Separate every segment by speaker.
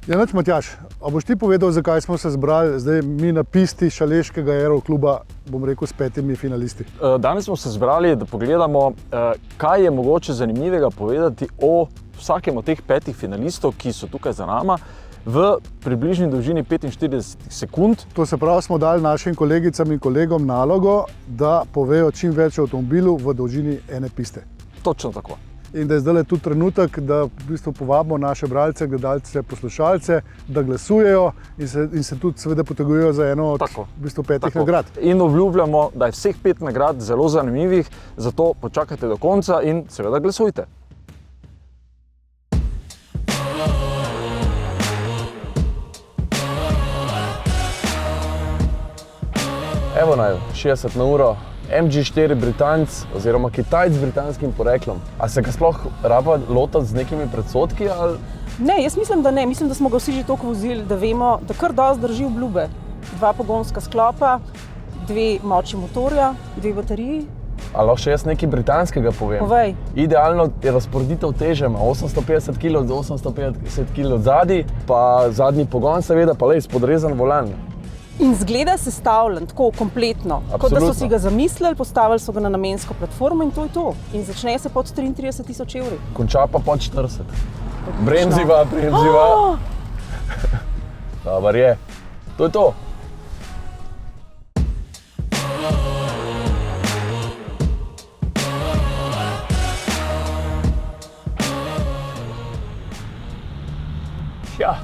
Speaker 1: Ja, nič, Matjaž, a boš ti povedal, zakaj smo se zbrali zdaj mi na pisti šaleškega aerokluba, bom rekel, s 5 finalisti?
Speaker 2: Danes smo se zbrali, da pogledamo, kaj je mogoče zanimivega povedati o vsakem od teh 5 finalistov, ki so tukaj za nama, v približni dolžini 45 sekund.
Speaker 1: To se pravi, smo dali našim kolegicam in kolegom nalogo, da povejo čim več o avtomobilu v dolžini ene piste.
Speaker 2: Točno tako.
Speaker 1: In da je zdaj tu trenutek, da v bistvu povabimo naše bralce, gledalce, poslušalce, da glasujejo in se tudi seveda potegujejo za eno od v bistvu 5 nagrad.
Speaker 2: In obljubljamo, da je vseh 5 nagrad zelo zanimivih, zato počakajte do konca in seveda glasujte.
Speaker 3: Evo naj, 60 na uro, MG4 Britanc oziroma Kitajc z britanskim poreklom. A se ga sploh raba lotati z nekimi predsodki ali?
Speaker 4: Ne, jaz mislim, da ne. Mislim, da smo ga vsi že toliko vozili, da vemo, da kar dosti drži obljube. 2 pogonska sklopa, 2 moči motorja, 2 bateriji.
Speaker 3: A lahko še jaz nekaj britanskega povem?
Speaker 4: Povej.
Speaker 3: Idealno je razporeditev teže, ima 850 kg do 850 kg zadnji, pa zadnji pogon seveda, pa le spodrezan volan.
Speaker 4: In zgleda sestavljen, tako kompletno. Kot da so si ga zamislili, postavili so ga na namensko platformo in to je to. In začne se pod 33.000 evri.
Speaker 3: Konča pa pod 40. Bremziva. Dobar je. To je to.
Speaker 5: Ja.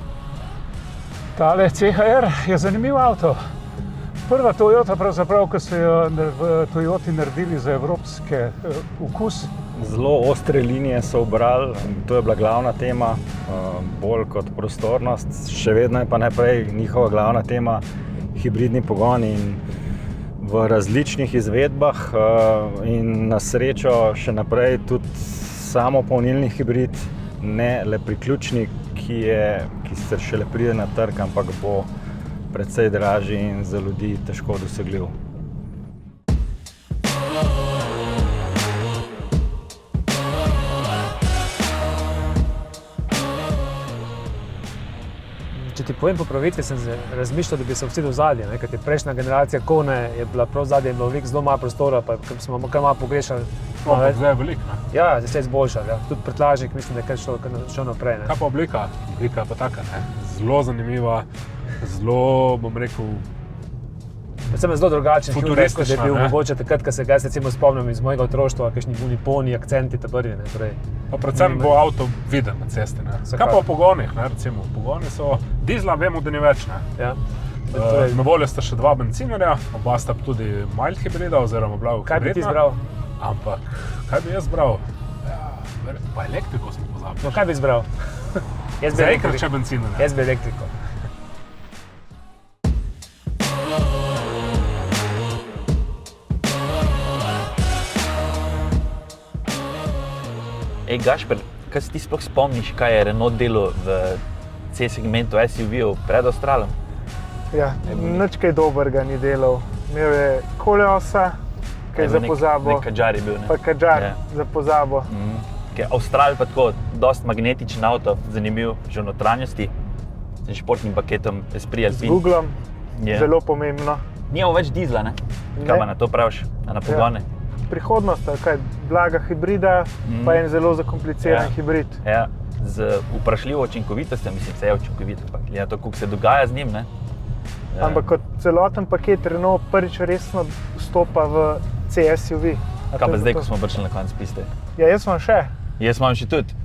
Speaker 5: Tale CHR je zanimiv avto. Prva Toyota, pravzaprav, ki so jo v Toyoti naredili za evropske okus.
Speaker 6: Zelo ostre linije so ubrali, to je bila glavna tema, bolj kot prostornost. Še vedno je pa najprej njihova glavna tema hibridni pogon in v različnih izvedbah in na srečo še naprej tudi samopolnilni hibrid, ne le priključnik, ki se šele pride na trg, ampak bo precej dražji in za ljudi težko dosegljiv.
Speaker 7: Če ti povem po pravici, sem razmišljal, da bi se vsi do zadnje, kajti prejšnja generacija Kone je bila prav zadnje, je bilo veliko zelo malo prostora, pa smo kar malo pogrešali.
Speaker 5: Zdaj je veliko, ne?
Speaker 7: Ja, zdaj se je izboljšal, ja. Tudi prtljažnik mislim, da je šel naprej, ne?
Speaker 5: Kaj pa oblika? Oblika je pa taka, ne? Zelo zanimiva, zelo, bom rekel,
Speaker 7: predvsem je zelo drugačen,
Speaker 5: futuristična,
Speaker 7: da je bil mogoče takrat, ko se ga recimo spomnim iz mojega otroštva, kakšni uniponi, akcenti tabrni, ne, torej.
Speaker 5: Pa predvsem bo avto viden na cesti, ne. Kaj pa v pogonih, ne, recimo, pogoni so, dizla vemo, da ni več, ne.
Speaker 7: Ja.
Speaker 5: Na voljo sta še 2 bencinarja, oba sta tudi mild hibrida oziroma blago hibridna.
Speaker 7: Kaj bi ti izbral?
Speaker 5: Ampak, kaj bi jaz zbral? Ja, pa elektriko smo pozabili.
Speaker 7: No, kaj bi izbral?
Speaker 5: Zaenkrat še bencinarja.
Speaker 7: Jaz bi elektriko.
Speaker 8: Gašper, kaj si ti sploh spomniš, kaj je Renault delal v C-segmentu SUV-ov pred Australom?
Speaker 9: Ja, nič kaj dobrega ni delal. Imel je koleosa, kaj za pozabo.
Speaker 8: Nek Kadžar je bil, ne?
Speaker 9: Pa Kadžar za pozabo.
Speaker 8: Austral pa tako, dost magnetičen avto, zanimiv, že v notranjosti, s športnim paketom Esprit Alpine.
Speaker 9: Z Googlom, zelo pomembno.
Speaker 8: Nijemo več dizla, ne? Kaj pa na to praviš, na pogone?
Speaker 9: Prihodnost, kaj, blaga hibrida, pa en zelo zakompliciran hibrid.
Speaker 8: Ja, z vprašljivo učinkovitostjo, mislim, se je učinkovito, pa glede na to, koliko se dogaja z njim, ne?
Speaker 9: Ampak kot celoten paket Renault prvič resno vstopa v C-SUV.
Speaker 8: Kaj pa zdaj, ko smo prišli na konec piste?
Speaker 9: Ja, jaz imam še.
Speaker 8: Jaz imam še tudi.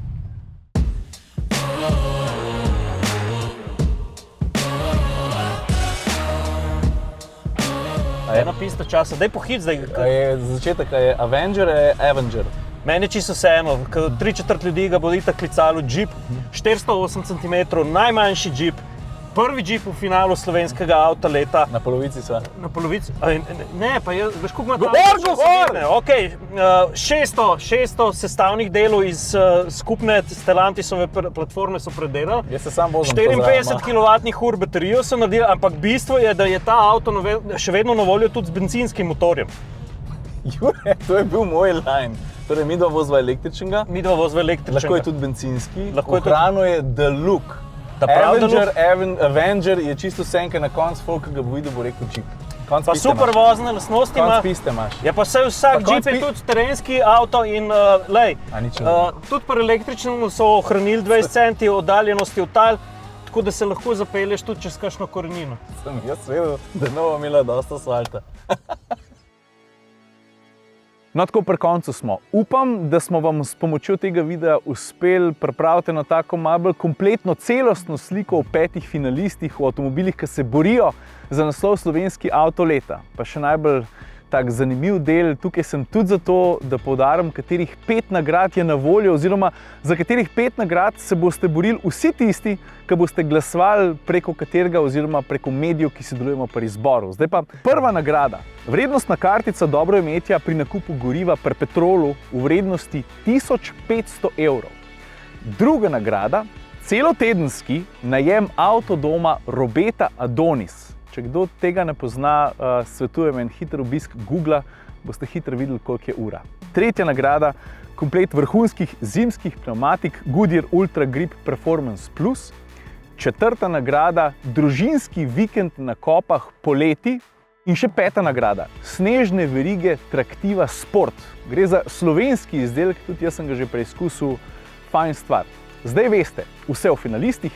Speaker 10: Ena pista časa, daj pohit zdaj.
Speaker 3: Je začetek, je Avenger, je Avenger.
Speaker 10: Meni je čisto vseeno, 3/4 ljudi ga bo itak klicalo Jeep, 408 cm, najmanjši Jeep, prvi Jeep v finalu slovenskega avta leta.
Speaker 3: Na polovici sva.
Speaker 10: Na polovici? Ne, pa jaz, veš, koliko ima
Speaker 3: tam?
Speaker 10: Okej, 600 sestavnih delov iz skupne Stellantisove platforme so predelali.
Speaker 3: Jaz se sam vozim
Speaker 10: 54 kWh baterijo so naredili, ampak bistvo je, da je ta avto še vedno na voljo tudi z benzinskim motorjem.
Speaker 3: Jure, to je bil moj line. Torej, midva vozva električnega.
Speaker 10: Midva vozva električnega.
Speaker 3: Lahko je tudi bencinski. Ohrano je The Look. Avenger je čisto senka na koncu, folk, ki ga bo videl, bo rekel Jeep.
Speaker 10: Pa super vozne lastnosti ima.
Speaker 3: Konc piste imaš.
Speaker 10: Ja, pa vsak Jeep je tudi terenski avto in tudi pri električnem so ohranili 20 centi oddaljenosti od tal, tako da se lahko zapelješ tudi čez kakšno korenino.
Speaker 3: Sem jaz vedel, da ne bomo imeli dosta asfalta. No, tako pri koncu smo. Upam, da smo vam s pomočjo tega videa uspeli pripraviti eno tako malo bolj kompletno, celostno sliko o 5 finalistih, o avtomobilih, ki se borijo za naslov slovenski avto leta. Pa še najbolj tak zanimiv del, tukaj sem tudi zato, da poudarim, katerih 5 nagrad je na voljo, oziroma za katerih 5 nagrad se boste borili vsi tisti, ki boste glasovali preko katerega oziroma preko medijev, ki sodelujemo pri izboru. Zdaj pa prva nagrada. Vrednostna kartica dobroimetja pri nakupu goriva pri Petrolu v vrednosti 1500 evrov. Druga nagrada, celotedenski najem avtodoma Robeta Adonis. Če kdo tega ne pozna, svetujem en hiter obisk Googla, boste hitro videli, koliko je ura. Tretja nagrada, komplet vrhunskih zimskih pneumatik Goodyear Ultra Grip Performance Plus. Četrta nagrada, družinski vikend na kopah poleti. In še 5. nagrada, snežne verige Traktiva Sport. Gre za slovenski izdelek, tudi jaz sem ga že preizkusil, fajn stvar. Zdaj veste vse o finalistih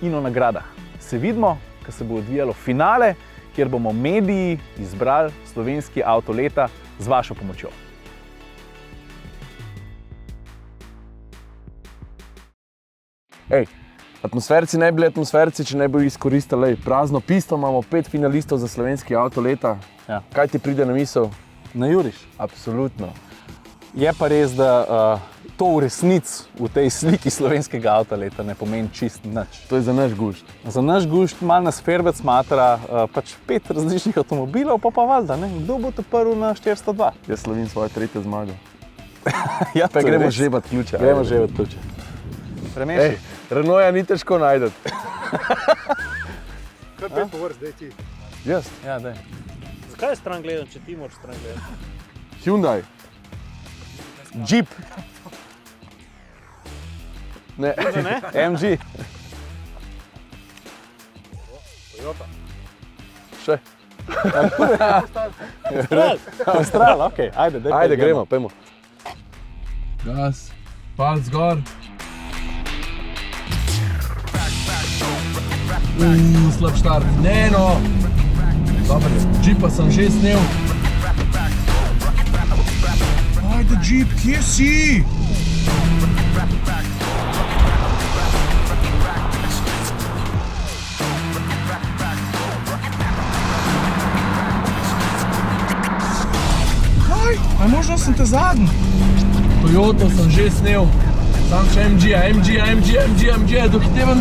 Speaker 3: in o nagradah. Se vidimo, ko se bo odvijalo finale, kjer bomo mediji izbrali slovenski avto leta z vašo pomočjo. Atmosferici ne bi bili atmosferici, če ne bi izkoristili prazno pisto. Imamo 5 finalistov za slovenski avto leta. Ja. Kaj ti pride na misel?
Speaker 2: Na juriš?
Speaker 3: Absolutno.
Speaker 2: Je pa res, da to v resnici v tej sliki slovenskega avta leta ne pomeni čist nič.
Speaker 3: To je za naš gušt.
Speaker 2: Za naš gušt malo nas ferbec matra, pač 5 različnih avtomobilov, pa valjda, ne? Kdo bo to prvi na 402?
Speaker 3: Jaz slovim svojo 3. zmago.
Speaker 2: Ja,
Speaker 3: pa gremo žebat ključe.
Speaker 2: Gremo žebat ključe. Premeši.
Speaker 3: Renaulta ni težko najdeti.
Speaker 1: Kaj 5 po vrst, daj ti?
Speaker 3: Jaz?
Speaker 2: Ja, daj.
Speaker 10: Zakaj je stran gledam, če ti moraš stran gledati?
Speaker 3: Hyundai. Jeep. Ne.
Speaker 2: MG.
Speaker 1: Toyota.
Speaker 3: Še.
Speaker 2: Austral, okej.
Speaker 3: Ajde, gremo, pojmo. Gas, palc gor. Slab štart. Ne no. Dobar je. Jeepa sem že snel. Ajde, Jeep, kje si? Kaj? A možno sem te zadnji? Toyoto sem že snel. Sam še MG, dohitevam.